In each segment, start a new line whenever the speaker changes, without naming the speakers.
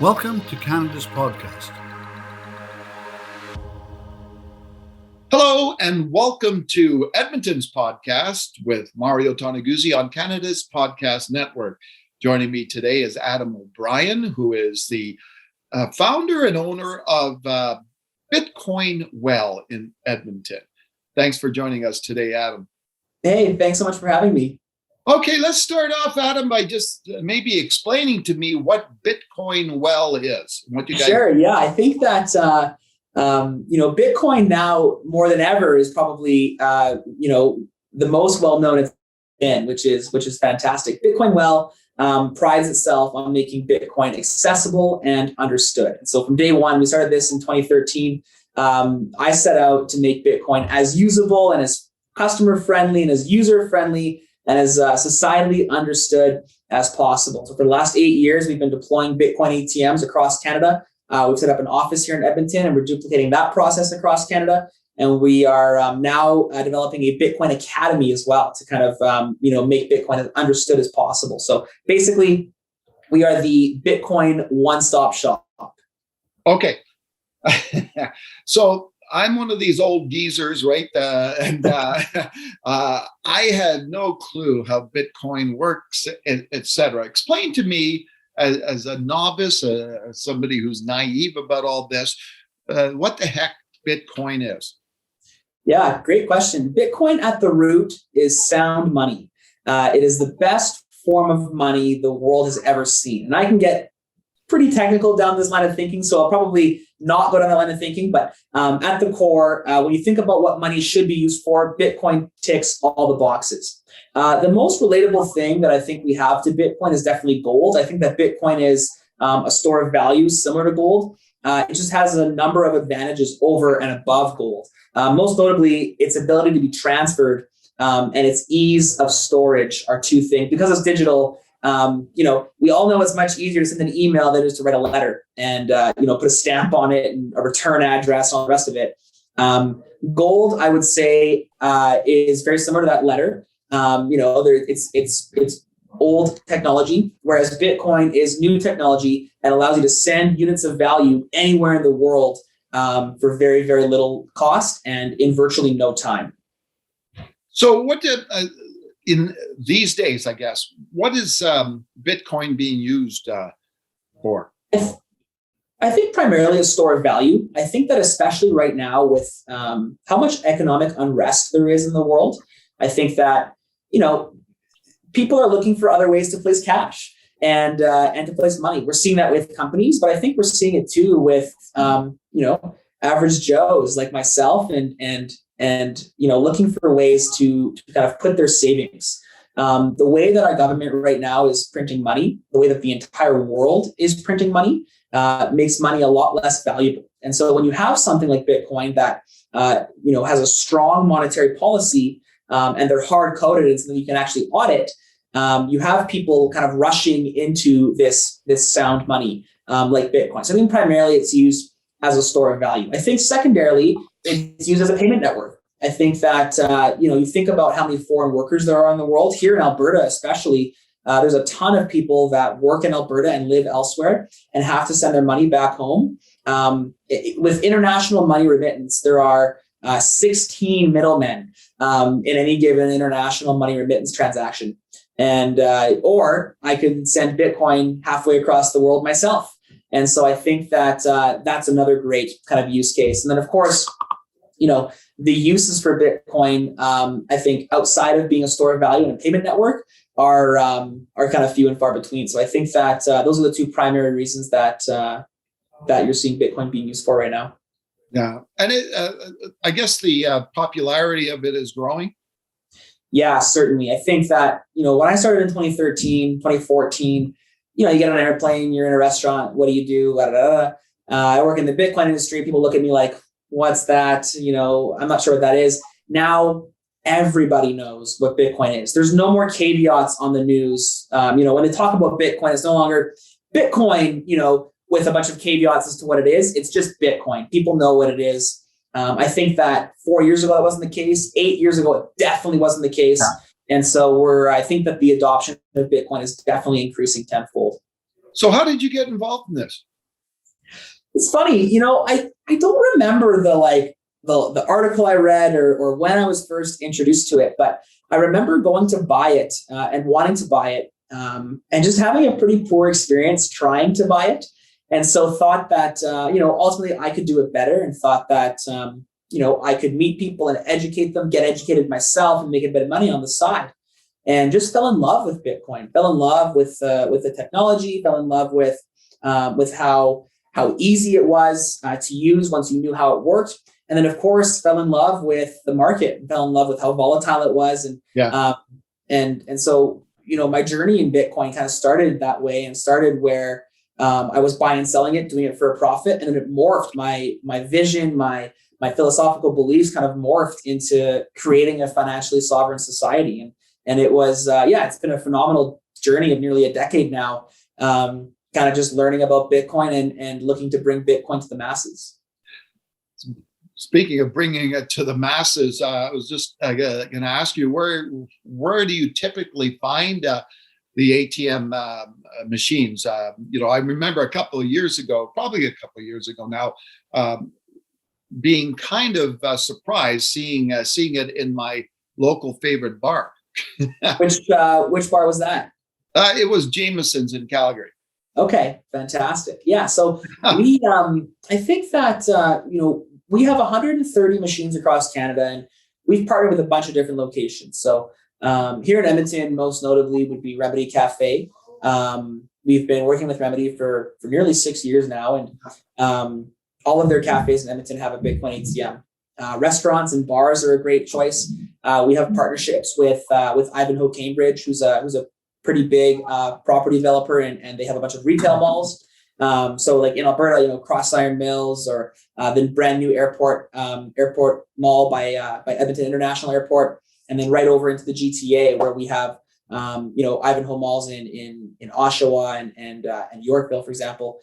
Welcome to Canada's podcast.
Hello, and welcome to Edmonton's podcast with Mario Toneguzzi on Canada's Podcast Network. Joining me today is Adam O'Brien, who is the founder and owner of Bitcoin Well in Edmonton. Thanks for joining us today, Adam.
Hey, thanks so much for having me.
Okay, let's start off, Adam, by just maybe explaining to me what Bitcoin Well is. What you guys.
Sure, yeah, I think that Bitcoin now more than ever is probably the most well-known it's been, which is fantastic. Bitcoin Well prides itself on making Bitcoin accessible and understood. And so from day one, we started this in 2013. I set out to make Bitcoin as usable and as customer-friendly and as user-friendly and as societally understood as possible. So for the last 8 years, we've been deploying Bitcoin ATMs across Canada. We've set up an office here in Edmonton, and we're duplicating that process across Canada. And we are now developing a Bitcoin Academy as well to kind of make Bitcoin as understood as possible. So basically, we are the Bitcoin one-stop shop.
Okay. So I'm one of these old geezers, right? I had no clue how Bitcoin works, et cetera. Explain to me, as a novice, somebody who's naive about all this, what the heck Bitcoin is.
Yeah, great question. Bitcoin at the root is sound money. It is the best form of money the world has ever seen. And I can get pretty technical down this line of thinking, so I'll probably not go down that line of thinking. But at the core, when you think about what money should be used for, Bitcoin ticks all the boxes. The most relatable thing that I think we have to Bitcoin is definitely gold. I think that Bitcoin is a store of value similar to gold. It just has a number of advantages over and above gold. Most notably, its ability to be transferred and its ease of storage are two things. Because it's digital, we all know it's much easier to send an email than it is to write a letter and, put a stamp on it and a return address and all the rest of it. Gold, I would say, is very similar to that letter. It's old technology, whereas Bitcoin is new technology and allows you to send units of value anywhere in the world for very, very little cost and in virtually no time.
So what did, in these days, I guess, what is Bitcoin being used for?
I think primarily a store of value. I think that especially right now with how much economic unrest there is in the world, I think that, people are looking for other ways to place cash and to place money. We're seeing that with companies, but I think we're seeing it too with, average Joes like myself and looking for ways to kind of put their savings. The way that our government right now is printing money, the way that the entire world is printing money, makes money a lot less valuable. And so when you have something like Bitcoin that, has a strong monetary policy, and they're hard coded and something you can actually audit, you have people kind of rushing into this sound money like Bitcoin. So I think primarily it's used as a store of value. I think secondarily, it's used as a payment network. I think that, you think about how many foreign workers there are in the world. Here in Alberta especially, there's a ton of people that work in Alberta and live elsewhere and have to send their money back home. With international money remittance, there are 16 middlemen in any given international money remittance transaction. And or I could send Bitcoin halfway across the world myself. And so I think that that's another great kind of use case. And then, of course, the uses for Bitcoin, I think outside of being a store of value and a payment network are kind of few and far between. So I think that those are the two primary reasons that you're seeing Bitcoin being used for right now.
Yeah. And I guess the popularity of it is growing.
Yeah, certainly. I think that, when I started in 2013, 2014, you get on an airplane, you're in a restaurant, what do you do? I work in the Bitcoin industry. People look at me like, what's that? I'm not sure what that is. Now, everybody knows what Bitcoin is. There's no more caveats on the news. When they talk about Bitcoin, it's no longer Bitcoin, with a bunch of caveats as to what it is. It's just Bitcoin. People know what it is. I think that 4 years ago, that wasn't the case. 8 years ago, it definitely wasn't the case. Yeah. And so I think that the adoption of Bitcoin is definitely increasing tenfold.
So how did you get involved in this?
It's funny, I don't remember the article I read or when I was first introduced to it, but I remember going to buy it and wanting to buy it and just having a pretty poor experience trying to buy it. And so thought that, ultimately I could do it better, and thought that, I could meet people and educate them, get educated myself, and make a bit of money on the side. And just fell in love with Bitcoin, fell in love with the technology, fell in love with how easy it was to use once you knew how it worked. And then, of course, fell in love with the market, and fell in love with how volatile it was. And so, my journey in Bitcoin kind of started that way, and started where I was buying and selling it, doing it for a profit. And then it morphed. My vision, my philosophical beliefs kind of morphed into creating a financially sovereign society. And it was, it's been a phenomenal journey of nearly a decade now, kind of just learning about Bitcoin and looking to bring Bitcoin to the masses.
Speaking of bringing it to the masses, I was just going to ask you, where do you typically find the ATM machines? I remember a couple of years ago, probably a couple of years ago now, being kind of surprised seeing it in my local favorite bar.
Which bar was that?
It was Jameson's in Calgary.
Okay, fantastic. Yeah, so we, I think that we have 130 machines across Canada, and we've partnered with a bunch of different locations. So here in Edmonton, most notably would be Remedy Cafe. We've been working with Remedy for nearly 6 years now, and all of their cafes in Edmonton have a Bitcoin ATM. Restaurants and bars are a great choice. We have partnerships with Ivanhoe Cambridge, who's a pretty big property developer, and they have a bunch of retail malls. So like in Alberta, Cross Iron Mills, or the brand new airport mall by Edmonton International Airport, and then right over into the GTA, where we have Ivanhoe malls in Oshawa and Yorkville, for example.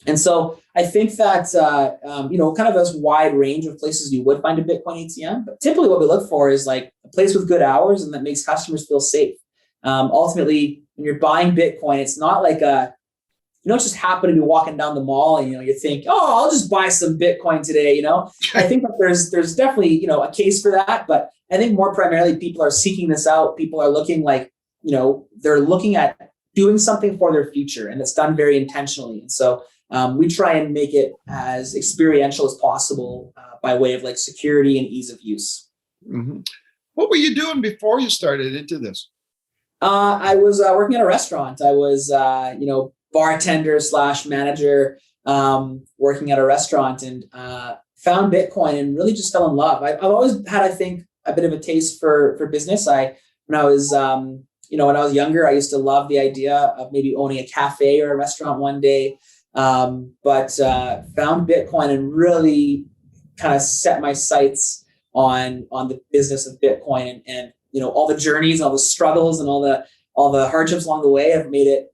And so I think that, kind of this wide range of places you would find a Bitcoin ATM, but typically what we look for is like a place with good hours and that makes customers feel safe. Ultimately, when you're buying Bitcoin, it's not like you don't just happen to be walking down the mall and, you think, oh, I'll just buy some Bitcoin today. I think that there's definitely, a case for that, but I think more primarily people are seeking this out. People are looking like, they're looking at doing something for their future, and it's done very intentionally. And so we try and make it as experiential as possible by way of like security and ease of use.
Mm-hmm. What were you doing before you started into this?
I was working at a restaurant. I was, bartender / manager, working at a restaurant, and found Bitcoin and really just fell in love. I've always had, I think, a bit of a taste for business. When I was younger, I used to love the idea of maybe owning a cafe or a restaurant one day. But found Bitcoin and really kind of set my sights on the business of Bitcoin, and all the journeys, all the struggles, and all the hardships along the way have made it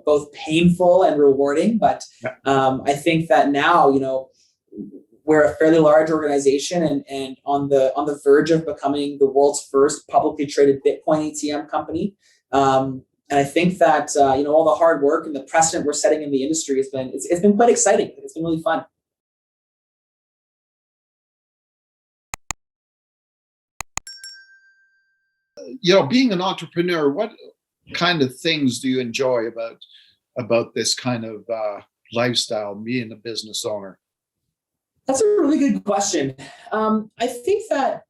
both painful and rewarding. But I think that now we're a fairly large organization and on the verge of becoming the world's first publicly traded Bitcoin ATM company. And I think that all the hard work and the precedent we're setting in the industry it's been quite exciting. It's been really fun.
Being an entrepreneur, what kind of things do you enjoy about this kind of lifestyle, being a business owner?
That's a really good question. I think that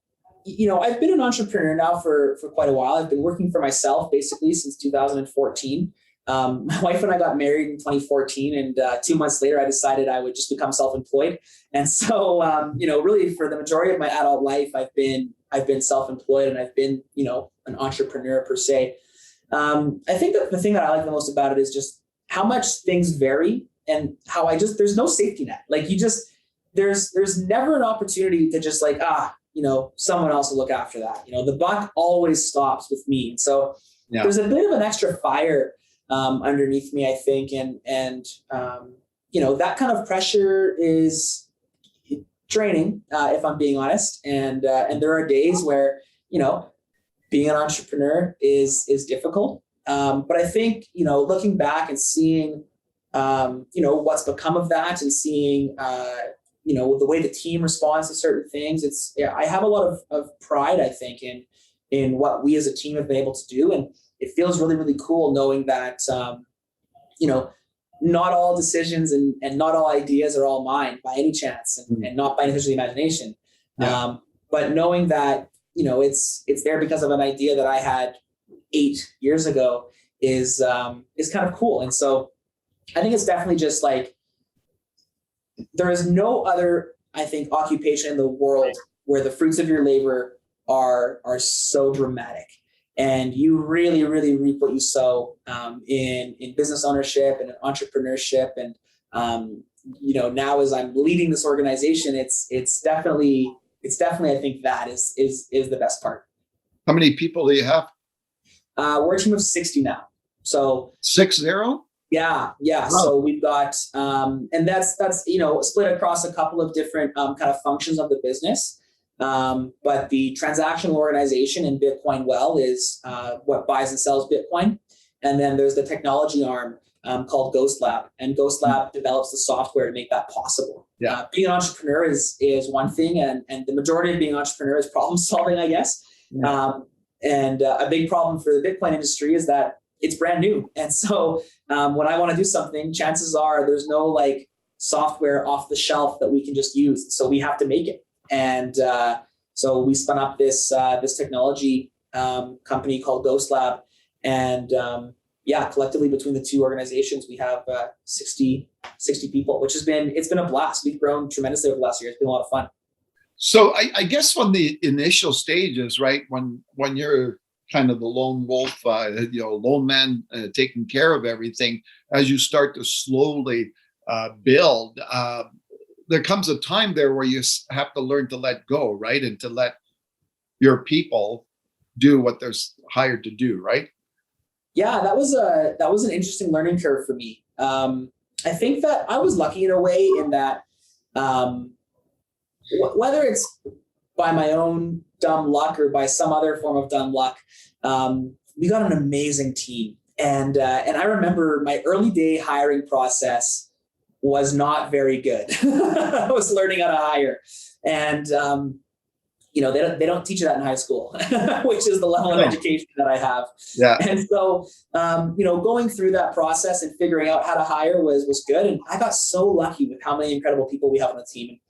I've been an entrepreneur now for quite a while. I've been working for myself basically since 2014. My wife and I got married in 2014, and 2 months later, I decided I would just become self-employed. And so, really for the majority of my adult life, I've been self-employed, and I've been, an entrepreneur per se. I think that the thing that I like the most about it is just how much things vary, and how there's no safety net. Like there's never an opportunity to just like, someone else will look after that. The buck always stops with me. And so there's a bit of an extra fire underneath me, I think. And that kind of pressure is draining, if I'm being honest. And there are days where, being an entrepreneur is difficult. But I think, looking back and seeing, what's become of that, and seeing, the way the team responds to certain things, I have a lot of pride, I think, in what we as a team have been able to do. And it feels really, really cool knowing that, not all decisions and not all ideas are all mine by any chance, and not by any stretch of the imagination.
Yeah.
But knowing that, it's there because of an idea that I had 8 years ago is kind of cool. And so I think it's definitely just like, there is no other, I think, occupation in the world where the fruits of your labor are so dramatic, and you really, really reap what you sow, in business ownership and in entrepreneurship. And now as I'm leading this organization, it's definitely I think that is the best part.
How many people do you have?
We're a team of 60 now. So
60?
Yeah.
Wow.
So we've got, and that's split across a couple of different kind of functions of the business. But the transactional organization in Bitcoin Well is what buys and sells Bitcoin. And then there's the technology arm called Ghost Lab, and Ghost Lab develops the software to make that possible.
Yeah.
Being an entrepreneur is one thing, and the majority of being an entrepreneur is problem solving, I guess.
Yeah.
And a big problem for the Bitcoin industry is that it's brand new. And so when I want to do something, chances are there's no like software off the shelf that we can just use. So we have to make it. And so we spun up this technology company called Ghost Lab. And collectively between the two organizations, we have 60 people, which it's been a blast. We've grown tremendously over the last year. It's been a lot of fun.
So I guess on the initial stages, right, when you're kind of the lone wolf, lone man taking care of everything, as you start to slowly build, there comes a time there where you have to learn to let go, right, and to let your people do what they're hired to do, right? Yeah,
that was an interesting learning curve for me. I think that I was lucky in a way in that. Whether it's by my own dumb luck or by some other form of dumb luck, we got an amazing team. And I remember my early day hiring process was not very good. I was learning how to hire. And, they don't teach you that in high school, which is the level of education that I have.
Yeah.
And so, going through that process and figuring out how to hire was good. And I got so lucky with how many incredible people we have on the team.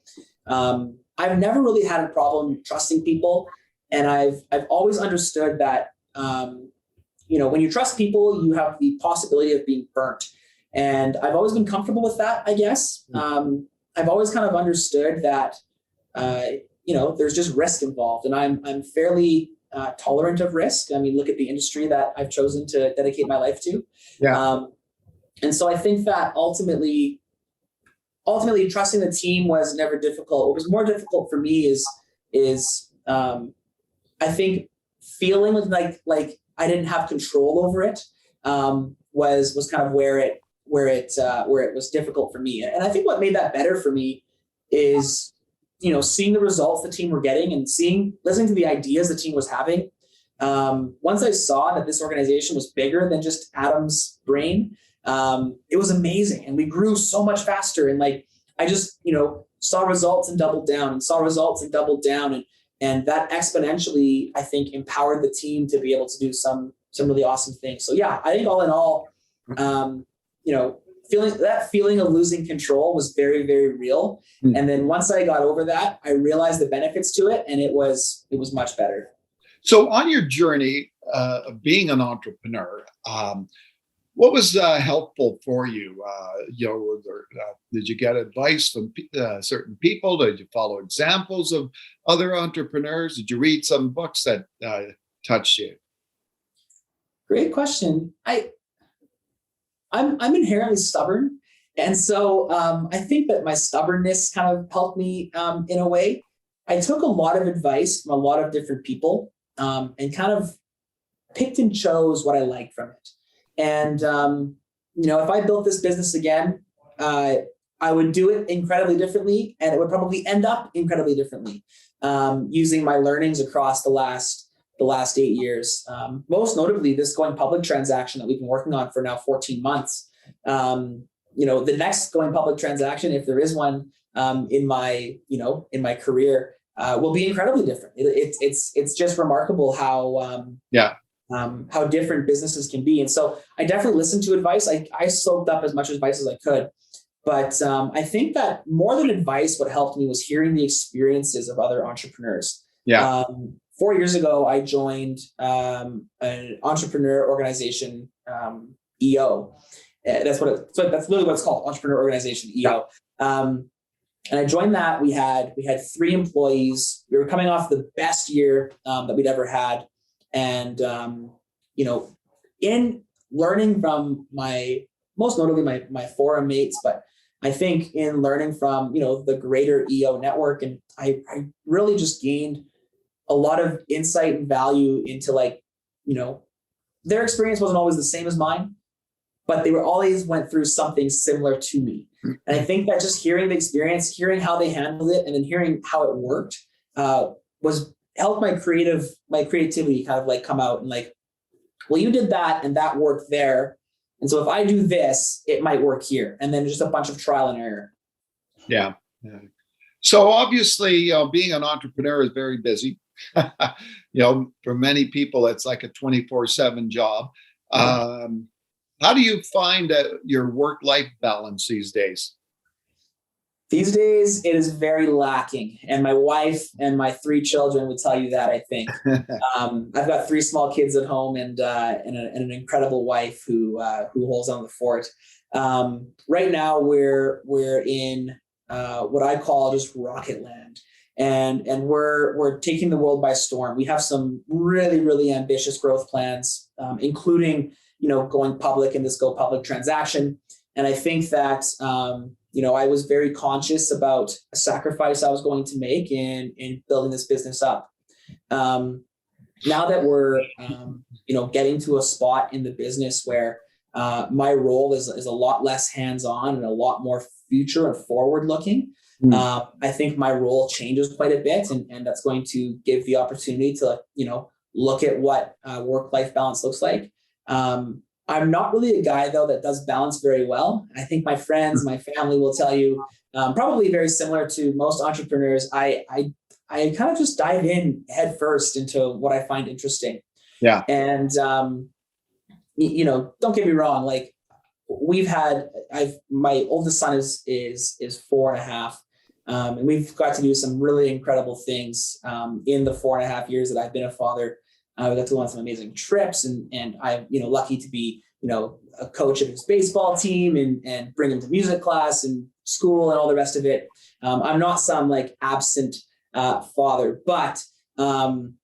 I've never really had a problem trusting people. And I've always understood that, when you trust people, you have the possibility of being burnt. And I've always been comfortable with that, I guess. I've always kind of understood that, there's just risk involved, and I'm fairly tolerant of risk. I mean, look at the industry that I've chosen to dedicate my life to.
Yeah.
And so I think that ultimately trusting the team was never difficult. What was more difficult for me is I think feeling like I didn't have control over it was kind of where it was difficult for me. And I think what made that better for me is, seeing the results the team were getting and listening to the ideas the team was having. Once I saw that this organization was bigger than just Adam's brain, it was amazing. And we grew so much faster. And I just, saw results and doubled down and saw results and doubled down. And that exponentially, I think, empowered the team to be able to do some really awesome things. So yeah, I think all in all, feeling of losing control was very, very real. And then once I got over that, I realized the benefits to it, and it was much better.
So on your journey of being an entrepreneur, what was helpful for you? Did you get advice from certain people? Did you follow examples of other entrepreneurs? Did you read some books that touched you?
Great question. I'm inherently stubborn. And so I think that my stubbornness kind of helped me in a way. I took a lot of advice from a lot of different people and kind of picked and chose what I liked from it. And, if I built this business again, I would do it incredibly differently, and it would probably end up incredibly differently using my learnings across the last the last 8 years. Most notably, this going public transaction that we've been working on for now 14 months. The next going public transaction, if there is one, in my career, will be incredibly different. It's just remarkable how different businesses can be. And so I definitely listened to advice. I soaked up as much advice as I could. But I think that more than advice, what helped me was hearing the experiences of other entrepreneurs.
Yeah.
4 years ago, I joined an entrepreneur organization, EO. That's literally what it's called, entrepreneur organization, EO. Yeah. And I joined that. We had 3 employees. We were coming off the best year that we'd ever had. And, in learning from most notably my forum mates, but I think in learning from, the greater EO network, and I really just gained a lot of insight and value into their experience wasn't always the same as mine, but they always went through something similar to me. And I think that just hearing the experience, hearing how they handled it, and then hearing how it worked, helped my creativity kind of come out and well, you did that and that worked there. And so if I do this, it might work here. And then just a bunch of trial and error.
Yeah. So obviously, being an entrepreneur is very busy. For many people, it's like a 24/7 job. How do you find your work-life balance these days?
These days, it is very lacking. And my wife and my 3 children would tell you that, I think. I've got 3 small kids at home and an incredible wife who holds on the fort. Right now, we're in what I call just rocket land. And we're taking the world by storm. We have some really, really ambitious growth plans, including, going public in this go public transaction. And I think that, I was very conscious about a sacrifice I was going to make in building this business up. Now that we're, getting to a spot in the business where my role is a lot less hands-on and a lot more future and forward-looking, I think my role changes quite a bit, and that's going to give the opportunity to, look at what work-life balance looks like. I'm not really a guy, though, that does balance very well. I think my friends, my family will tell you, probably very similar to most entrepreneurs, I kind of just dive in head first into what I find interesting.
Yeah.
And, don't get me wrong. My oldest son is 4.5. And we've got to do some really incredible things in the 4.5 years that I've been a father. We got to go on some amazing trips, and I'm lucky to be a coach of his baseball team and bring him to music class and school and all the rest of it. I'm not some absent father, but the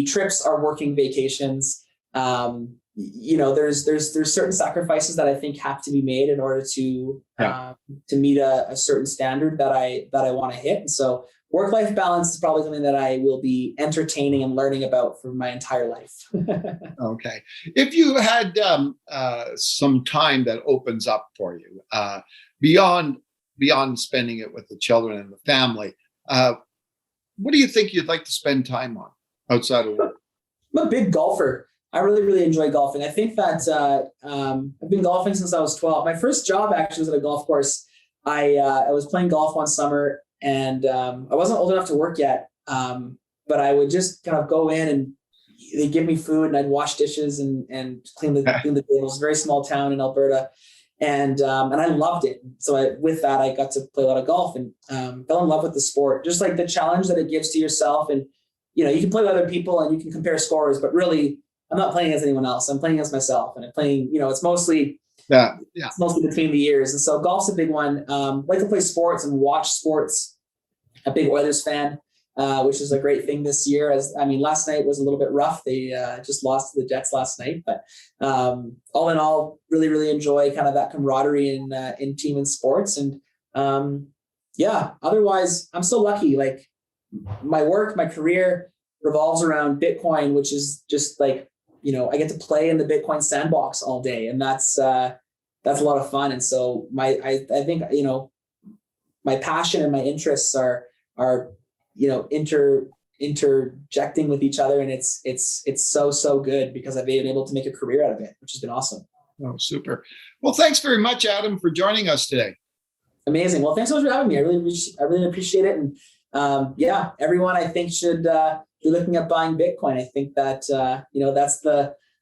trips are working vacations. There's certain sacrifices that I think have to be made in order to meet a certain standard that I want to hit. And so work-life balance is probably something that I will be entertaining and learning about for my entire life.
Okay. If you had some time that opens up for you beyond spending it with the children and the family, what do you think you'd like to spend time on outside of work?
I'm a big golfer. I really, really enjoy golfing. I think that I've been golfing since I was 12. My first job actually was at a golf course. I was playing golf one summer, and I wasn't old enough to work yet, but I would just kind of go in and they'd give me food, and I'd wash dishes and clean the tables. It's a very small town in Alberta, and I loved it. So with that, I got to play a lot of golf and fell in love with the sport. Just like the challenge that it gives to yourself, and you can play with other people and you can compare scores, but really, I'm not playing as anyone else. I'm playing as myself, and I'm playing. It's mostly it's mostly between the years. And so golf's a big one. Like to play sports and watch sports. A big Oilers fan, which is a great thing this year. Last night was a little bit rough. They just lost to the Jets last night, but all in all, really, really enjoy kind of that camaraderie in team and sports. And otherwise, I'm so lucky. Like my work, my career revolves around Bitcoin, which is just I get to play in the Bitcoin sandbox all day, and that's a lot of fun. And so I think my passion and my interests are interjecting with each other, and it's so good because I've been able to make a career out of it, which has been awesome.
Oh, super. Well, thanks very much, Adam, for joining us today.
Amazing. Well, thanks so much for having me. I really appreciate it. And yeah, everyone I think should be looking at buying Bitcoin. I think that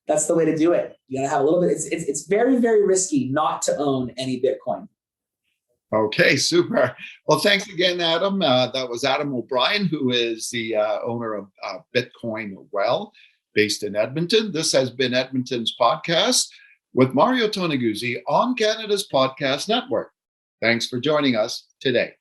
that's the way to do it. You gotta have a little bit. It's very, very risky not to own any Bitcoin.
Okay, super. Well, thanks again, Adam. That was Adam O'Brien, who is the owner of Bitcoin Well, based in Edmonton. This has been Edmonton's podcast with Mario Toneguzzi on Canada's Podcast Network. Thanks for joining us today.